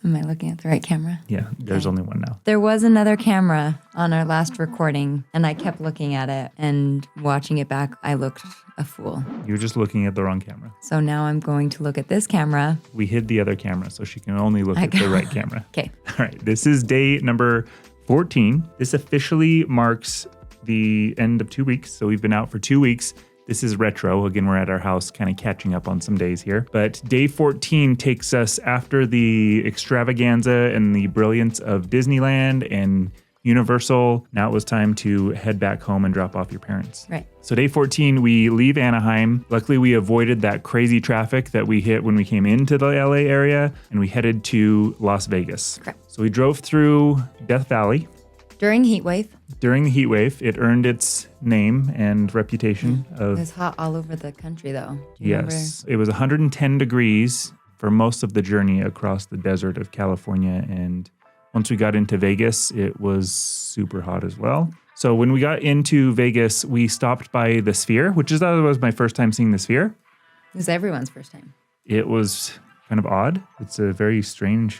Am I looking at the right camera? Yeah, there's only one now. There was another camera on our last recording, and I kept looking at it, and watching it back, I looked a fool. You were just looking at the wrong camera. So now I'm going to look at this camera. We hid the other camera, so she can only look at the right camera. Okay. All right, this is day number 14. This officially marks the end of 2 weeks. So we've been out for 2 weeks. This is retro. Again, we're at our house kind of catching up on some days here. But day 14 takes us after the extravaganza and the brilliance of Disneyland and Universal. Now it was time to head back home and drop off your parents. Right. So day 14, we leave Anaheim. Luckily, we avoided that crazy traffic that we hit when we came into the LA area, and we headed to Las Vegas. Correct. So we drove through Death Valley. During heat wave. During the heat wave, it earned its name and reputation of... It was hot all over the country, though. Do you remember? It was 110 degrees for most of the journey across the desert of California. And once we got into Vegas, it was super hot as well. So when we got into Vegas, we stopped by the Sphere, which was my first time seeing the Sphere. It was everyone's first time. It was kind of odd. It's a very strange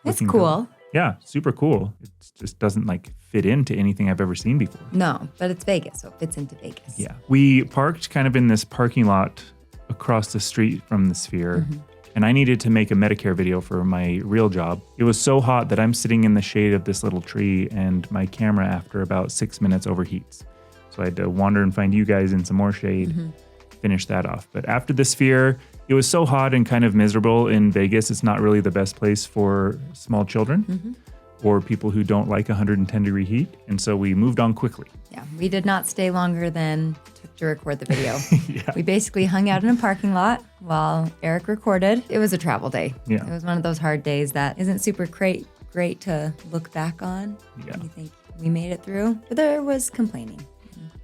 It's looking cool. building. Yeah, super cool. It just doesn't fit into anything I've ever seen before. No, but it's Vegas, so it fits into Vegas. Yeah. We parked kind of in this parking lot across the street from the Sphere. Mm-hmm. And I needed to make a Medicare video for my real job. It was so hot that I'm sitting in the shade of this little tree and my camera after about 6 minutes overheats. So I had to wander and find you guys in some more shade, finish that off. But after the Sphere, it was so hot and kind of miserable in Vegas. It's not really the best place for small children or people who don't like 110 degree heat. And so we moved on quickly. Yeah, we did not stay longer than took to record the video. Yeah. We basically hung out in a parking lot while Eric recorded. It was a travel day. Yeah. It was one of those hard days that isn't super great to look back on. Yeah. You think we made it through, but there was complaining.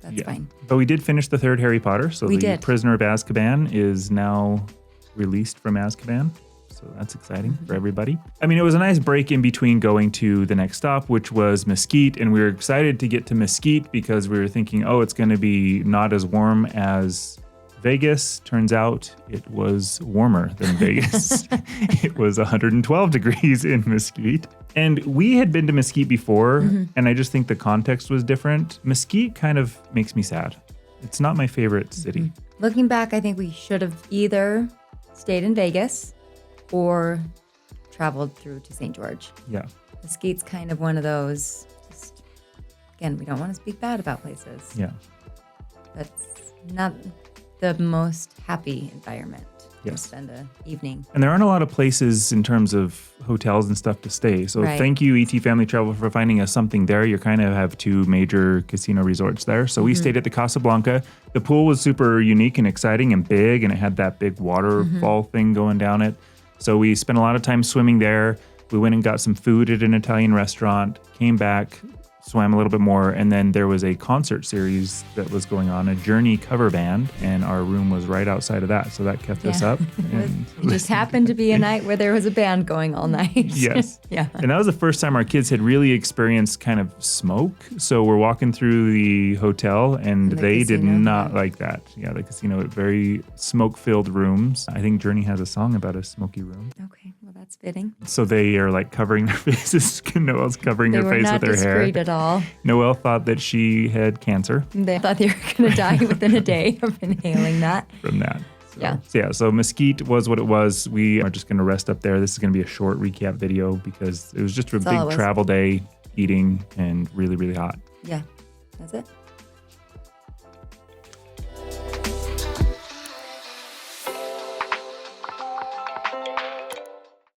That's fine. But we did finish the third Harry Potter. So We the did. Prisoner of Azkaban is now released from Azkaban. So that's exciting for everybody. I mean, it was a nice break in between going to the next stop, which was Mesquite. And we were excited to get to Mesquite because we were thinking, oh, it's going to be not as warm as Vegas. Turns out it was warmer than Vegas. It was 112 degrees in Mesquite. And we had been to Mesquite before, and I just think the context was different. Mesquite kind of makes me sad. It's not my favorite city. Looking back, I think we should have either stayed in Vegas or traveled through to St. George. Yeah. Mesquite's kind of one of those, just, again, we don't want to speak bad about places. Yeah. That's not the most happy environment to Yes. spend an evening. And there aren't a lot of places in terms of hotels and stuff to stay. So Right. thank you, ET Family Travel, for finding us something there. You kind of have two major casino resorts there. So we stayed at the Casablanca. The pool was super unique and exciting and big, and it had that big waterfall thing going down it. So we spent a lot of time swimming there. We went and got some food at an Italian restaurant, came back, swam a little bit more, and then there was a concert series that was going on, a Journey cover band, and our room was right outside of that, so that kept us up. And It just happened to be a night where there was a band going all night. Yes. Yeah. And that was the first time our kids had really experienced kind of smoke. So we're walking through the hotel and The they did casino, not yeah. like that. Yeah, the casino, very smoke-filled rooms. I think Journey has a song about a smoky room. Okay, well, that's fitting. So they are like covering their faces. Noelle's covering They her were face not with her hair. discreet at all. Noelle thought that she had cancer They thought they were going to die within a day of inhaling that. from that. Yeah. So Mesquite was what it was. We are just going to rest up there. This is going to be a short recap video because it was just a That's all it big was. travel day, eating, and really, really hot. Yeah, that's it.